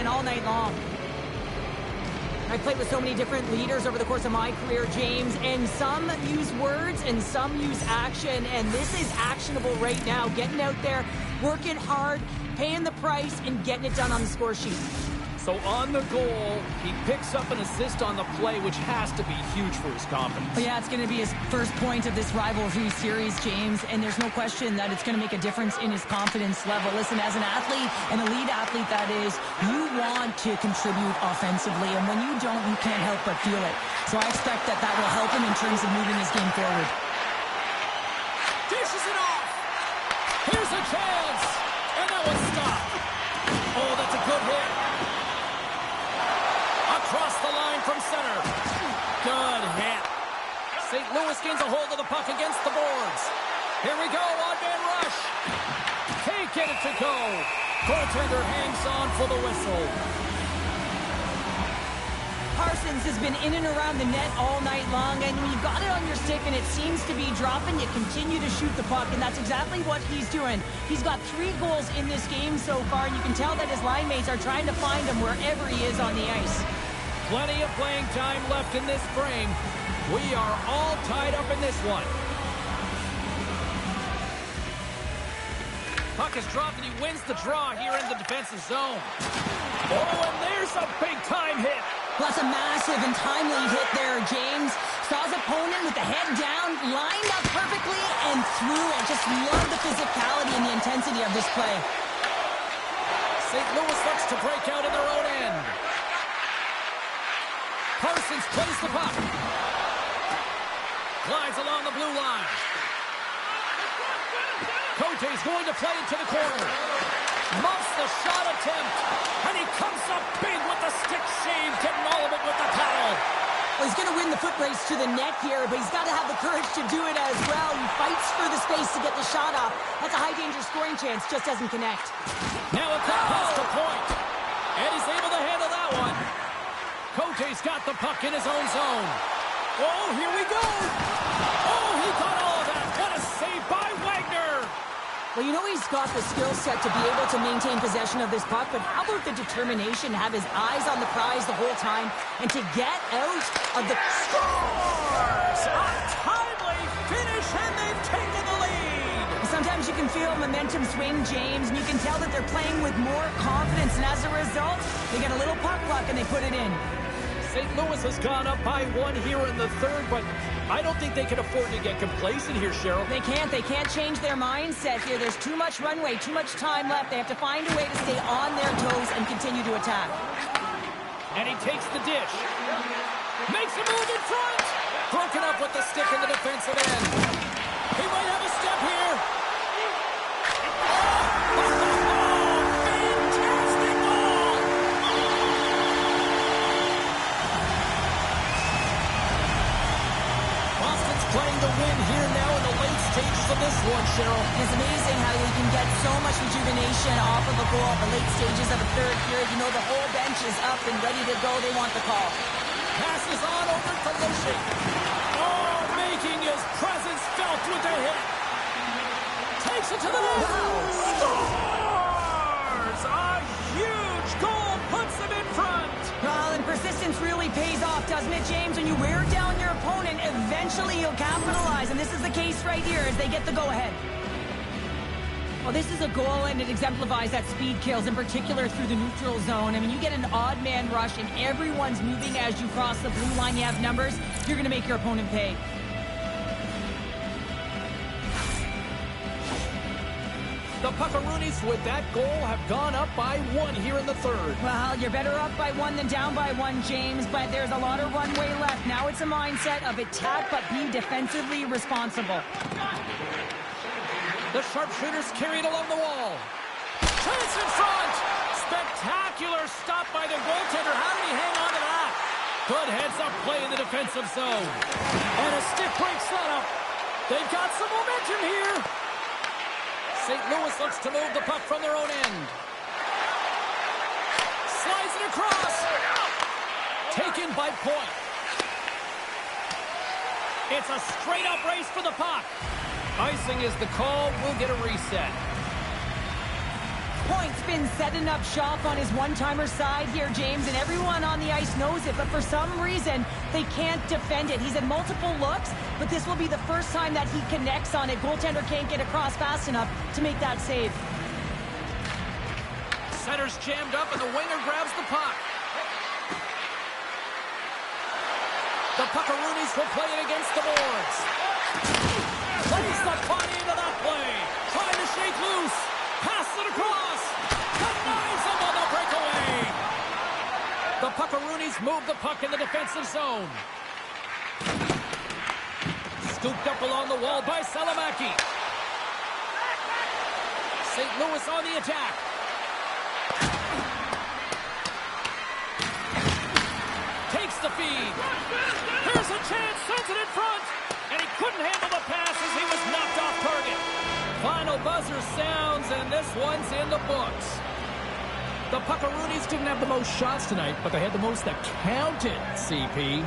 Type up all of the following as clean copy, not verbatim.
man all night long. I've played with so many different leaders over the course of my career, James, and some use words and some use action, and this is actionable right now. Getting out there, working hard, paying the price, and getting it done on the score sheet. So on the goal, he picks up an assist on the play, which has to be huge for his confidence. But yeah, it's going to be his first point of this rivalry series, James, and there's no question that it's going to make a difference in his confidence level. Listen, as an athlete, an elite athlete that is, you want to contribute offensively, and when you don't, you can't help but feel it. So I expect that will help him in terms of moving his game forward. Dishes it off! Here's a chance! And that was stopped. Oh, that's a good hit. Across the line from center. Good hit. St. Louis gains a hold of the puck against the boards. Here we go, on-man rush. Can't get it to go. Goaltender hangs on for the whistle. Parsons has been in and around the net all night long, and when you've got it on your stick and it seems to be dropping, you continue to shoot the puck, and that's exactly what he's doing. He's got 3 goals in this game so far, and you can tell that his line mates are trying to find him wherever he is on the ice. Plenty of playing time left in this frame. We are all tied up in this one. Puck is dropped and he wins the draw here in the defensive zone. Oh, and there's a big-time hit. Plus a massive and timely hit there, James. Saw his opponent with the head down, lined up perfectly, and threw it. Just love the physicality and the intensity of this play. St. Louis looks to break out in their own end. Parsons plays the puck. Glides along the blue line. Cote's going to play it to the corner. Muffs the shot attempt. And he comes up big with the stick save, getting all of it with the paddle. Well, he's going to win the foot race to the net here, but he's got to have the courage to do it as well. He fights for the space to get the shot off. That's a high-danger scoring chance, just doesn't connect. Now a cut pass to point. And he's able to handle that one. Cote's got the puck in his own zone. Oh, here we go. Oh, he got all of that. What a save by Wagner. Well, you know he's got the skill set to be able to maintain possession of this puck, but how about the determination to have his eyes on the prize the whole time and to get out of the... Scores! A timely finish, and they've taken the lead. Sometimes you can feel momentum swing, James, and you can tell that they're playing with more confidence, and as a result, they get a little puck luck and they put it in. St. Louis has gone up by 1 here in the third, but I don't think they can afford to get complacent here, Cheryl. They can't change their mindset here. There's too much runway, too much time left. They have to find a way to stay on their toes and continue to attack. And he takes the dish. Makes a move in front. Broken up with the stick in the defensive end. He might have a step here. Fantastic ball! Boston's playing to win here now in the late stages of this one, Cheryl. It's amazing how you can get so much rejuvenation off of a goal at the late stages of a third period. You know the whole bench is up and ready to go. They want the call. Passes on over to Lushing. Oh, making his presence felt with the hit. Takes it to the net. Scores! A huge goal puts them in front. Well, and persistence really pays off, doesn't it, James? When you wear down your opponent, eventually you'll capitalize. And this is the case right here as they get the go-ahead. Well, this is a goal, and it exemplifies that speed kills, in particular through the neutral zone. I mean, you get an odd man rush, and everyone's moving as you cross the blue line. You have numbers. You're going to make your opponent pay. The Puckaroonies with that goal have gone up by 1 here in the third. Well, you're better up by 1 than down by 1, James, but there's a lot of runway left. Now it's a mindset of attack, but be defensively responsible. The sharpshooters carried along the wall. Chance in front! Spectacular stop by the goaltender. How did he hang on to that? Good heads-up play in the defensive zone. And a stick break setup. They've got some momentum here. St. Louis looks to move the puck from their own end. Slides it across. Taken by point. It's a straight-up race for the puck. Icing is the call. We'll get a reset. Point's been setting up shop on his one-timer side here, James, and everyone on the ice knows it, but for some reason, they can't defend it. He's had multiple looks, but this will be the first time that he connects on it. Goaltender can't get across fast enough to make that save. Center's jammed up, and the winger grabs the puck. The Puckaroonies will play it against the boards. Plays the puck into that play. Trying to shake loose. Pass it across. Denies him on the breakaway. The Puckaroonies move the puck in the defensive zone. Scooped up along the wall by Salamaki. St. Louis on the attack. Takes the feed. Here's a chance. Sends it in front. And he couldn't handle the pass as he was knocked off target. Final buzzer sounds, and this one's in the books. The Puckaroonies didn't have the most shots tonight, but they had the most that counted, CP.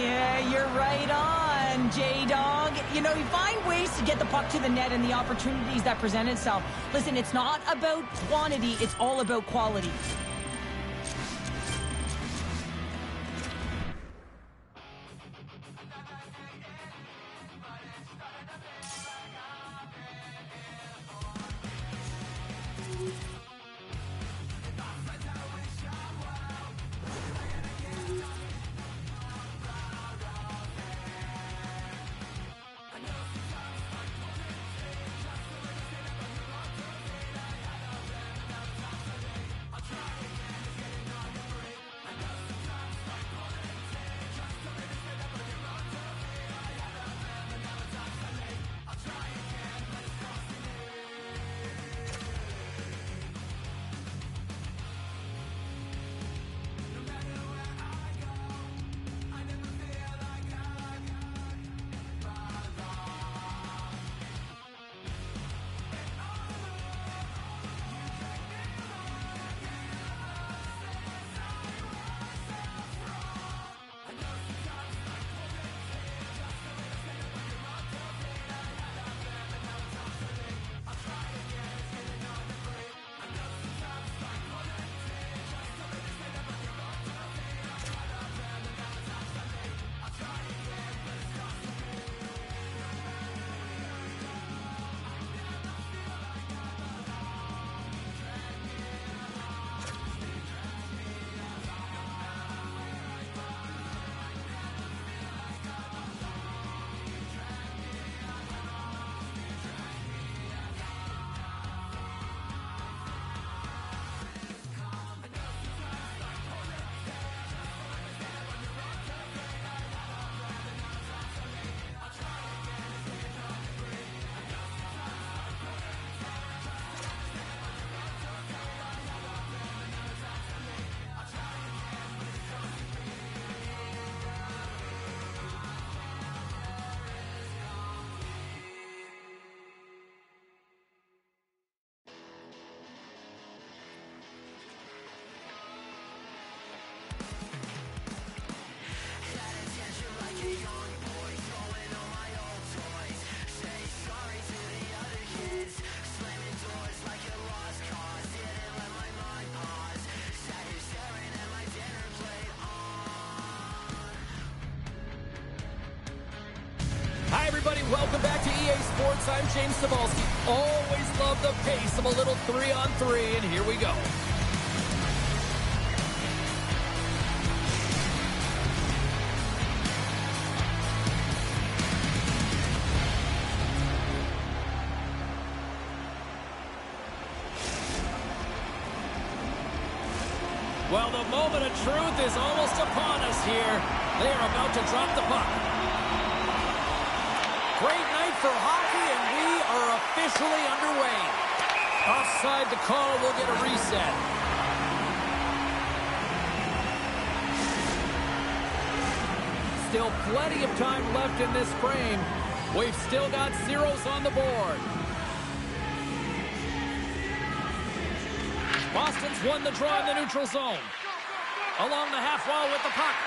Yeah, you're right on, J-Dog. You know, you find ways to get the puck to the net and the opportunities that present itself. Listen, it's not about quantity, it's all about quality. Everybody, welcome back to EA Sports. I'm James Cebulski. Always love the pace of a little 3-on-3, and here we go. Well, the moment of truth is almost upon us here. They are about to drop the puck. Great night for hockey, and we are officially underway. Offside the call, we'll get a reset. Still plenty of time left in this frame. We've still got zeros on the board. Boston's won the draw in the neutral zone. Along the half wall with the puck.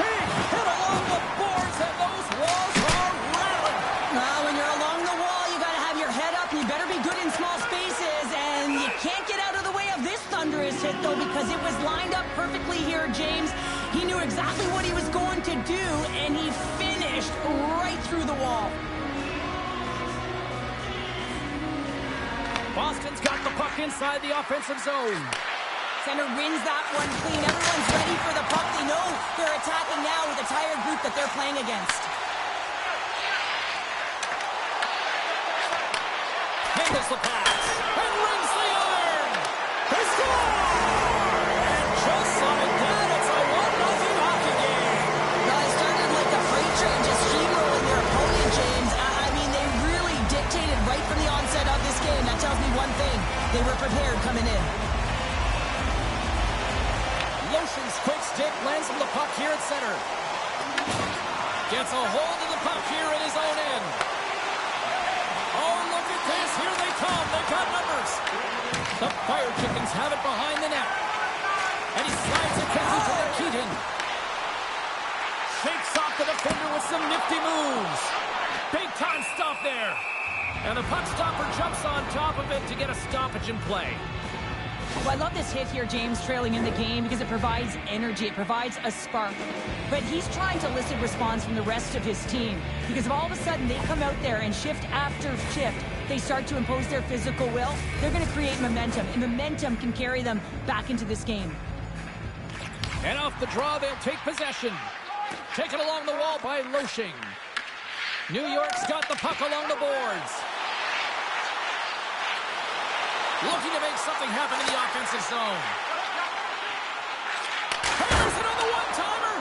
Big hit along the boards, and those walls are rattling. When you're along the wall, you got to have your head up, and you better be good in small spaces, and you Can't get out of the way of this thunderous hit, though, because it was lined up perfectly here, James. He knew exactly what he was going to do, and he finished right through the wall. Boston's got the puck inside the offensive zone. Center wins that one clean. Everyone's ready for the puck. They know they're attacking now with a tired group that they're playing against. Handles the pass and rings the iron. They score! And just like that, it's a 1-0 hockey game. Now, they started like a freight train, just steamrolling their opponent, James. I mean, they really dictated right from the onset of this game. That tells me one thing. They were prepared coming in. Lotion's quick stick lands him the puck here at center. Gets a hold of the puck here in his own end. Oh, look at this. Here they come. They've got numbers. The Fire Chickens have it behind the net. And he slides it quickly to the Keaton. Shakes off the defender with some nifty moves. Big time stop there. And the puck stopper jumps on top of it to get a stoppage in play. Well, I love this hit here, James, trailing in the game, because it provides energy. It provides a spark. But he's trying to elicit response from the rest of his team, because if all of a sudden they come out there and shift after shift, they start to impose their physical will, they're going to create momentum, and momentum can carry them back into this game. And off the draw, they'll take possession. Taken along the wall by Loshing. New York's got the puck along the boards. Looking to make something happen in the offensive zone. Hammers it on the one-timer.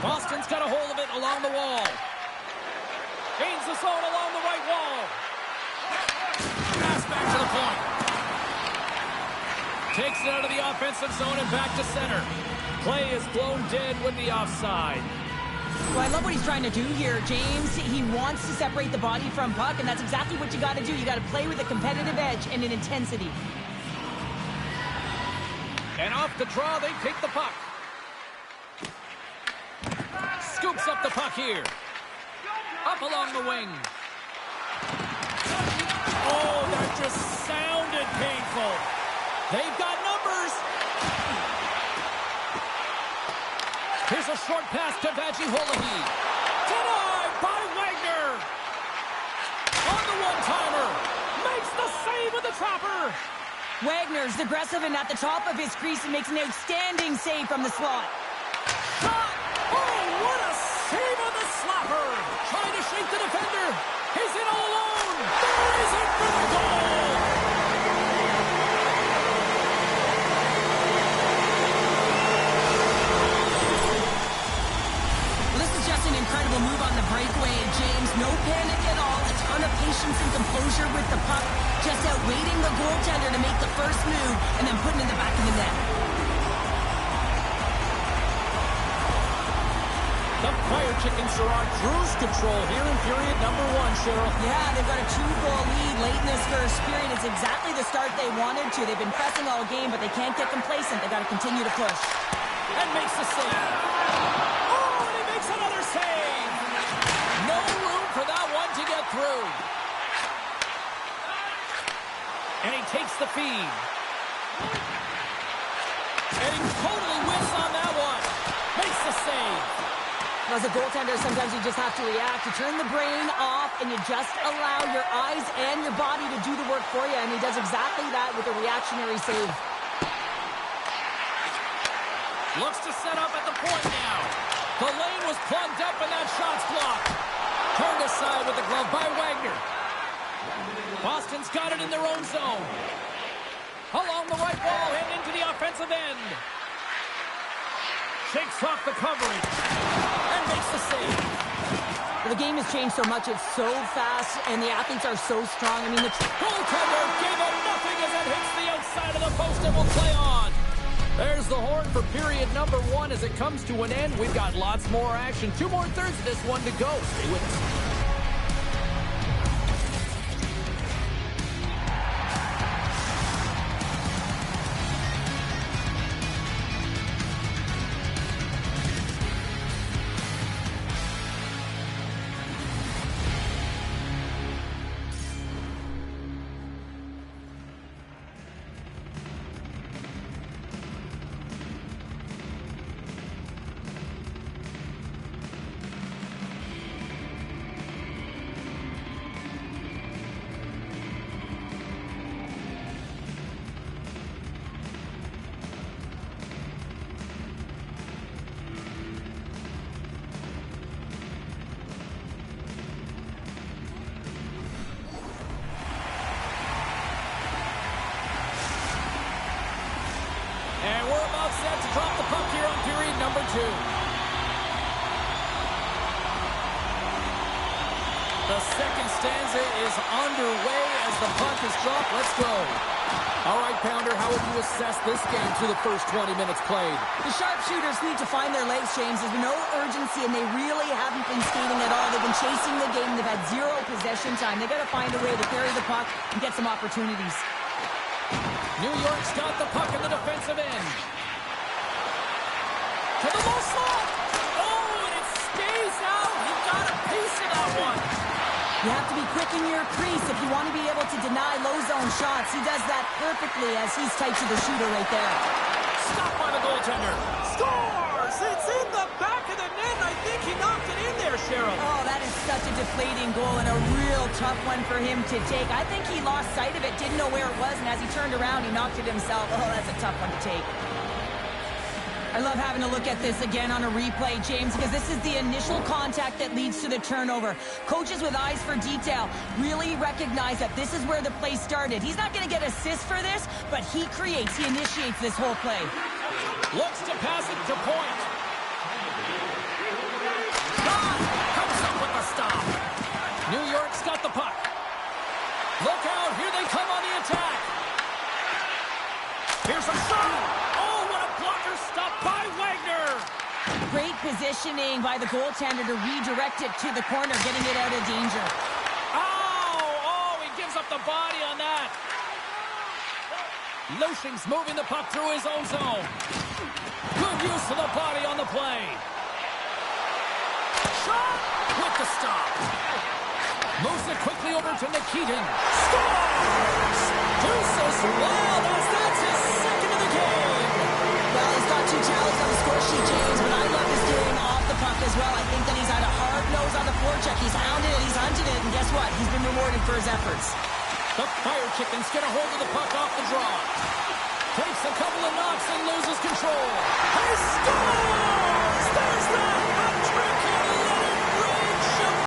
Boston's got a hold of it along the wall. Gains the zone along the right wall. Pass back to the point. Takes it out of the offensive zone and back to center. Play is blown dead with the offside. Well, I love what he's trying to do here, James. He wants to separate the body from puck, and that's exactly what you got to do. You got to play with a competitive edge and an intensity. And off the draw, they take the puck. Scoops up the puck here. Up along the wing. Oh, that just sounded painful. They've got numbers. Here's a short pass to Vaji-Holahi. Denied by Wagner. On the one-timer. Makes the save with the trapper. Wagner's aggressive and at the top of his crease and makes an outstanding save from the slot. Shot. Oh, what a save on the slapper. Trying to shake the defender. He's in all alone. There is it for the goal. An incredible move on the breakaway, James. No panic at all. A ton of patience and composure with the puck. Just out waiting the goaltender to make the first move and then putting it in the back of the net. The Fire Chickens are on cruise control here in period number 1, Cheryl. Yeah, they've got a 2-goal lead late in this first period. It's exactly the start they wanted to. They've been pressing all game, but they can't get complacent. They've got to continue to push. And makes the save. Oh, and he makes another save. No room for that one to get through. And he takes the feed. And he totally whiffs on that one. Makes the save. As a goaltender, sometimes you just have to react. You turn the brain off, and you just allow your eyes and your body to do the work for you, and he does exactly that with a reactionary save. Looks to set up at the point now. The lane was plugged up, and that shot's blocked. Turned aside with the glove by Wagner. Boston's got it in their own zone. Along the right wall and into the offensive end. Shakes off the coverage and makes the save. Well, the game has changed so much. It's so fast, and the athletes are so strong. I mean, the goaltender gave up nothing as it hits the outside of the post and will play on. There's the horn for period number 1 as it comes to an end. We've got lots more action. 2 more thirds of this one to go. Stay with us. And we're about set to drop the puck here on period number 2. The second stanza is underway as the puck is dropped. Let's go. All right, Pounder, how would you assess this game through the first 20 minutes played? The sharpshooters need to find their legs, James. There's no urgency, and they really haven't been skating at all. They've been chasing the game. They've had zero possession time. They've got to find a way to carry the puck and get some opportunities. New York's got the puck in the defensive end. To the low slot. Oh, and it stays out. You've got a piece of that one. You have to be quick in your crease if you want to be able to deny low zone shots. He does that perfectly as he's tight to the shooter right there. Stopped by the goaltender. Scores! It's in the back of the net. I think he knocked it in there, Cheryl. Oh, that is such a deflating goal and a real tough one for him to take. I think he lost sight of it, didn't know where it was, and as he turned around, he knocked it himself. Oh, that's a tough one to take. I love having a look at this again on a replay, James, because this is the initial contact that leads to the turnover. Coaches with eyes for detail really recognize that this is where the play started. He's not going to get assists for this, but he initiates this whole play. Looks to pass it to point. Comes up with the stop. New York's got the puck. Look out, here they come on the attack. Here's a shot. Stop by Wagner. Great positioning by the goaltender to redirect it to the corner, getting it out of danger. Oh, he gives up the body on that. Lushing's moving the puck through his own zone. Good use of the body on the play. Shot with the stop. Moves it quickly over to Nikitin. Scores! Deuces. Wow, that's his second of the game. Well, he's got 2 tallies on the score sheet, James, but I love his game off the puck as well. I think that he's had a hard nose on the forecheck. He's hounded it, he's hunted it, and guess what? He's been rewarded for his efforts. The Fire Chickens get a hold of the puck off the draw. Takes a couple of knocks and loses control. He scores!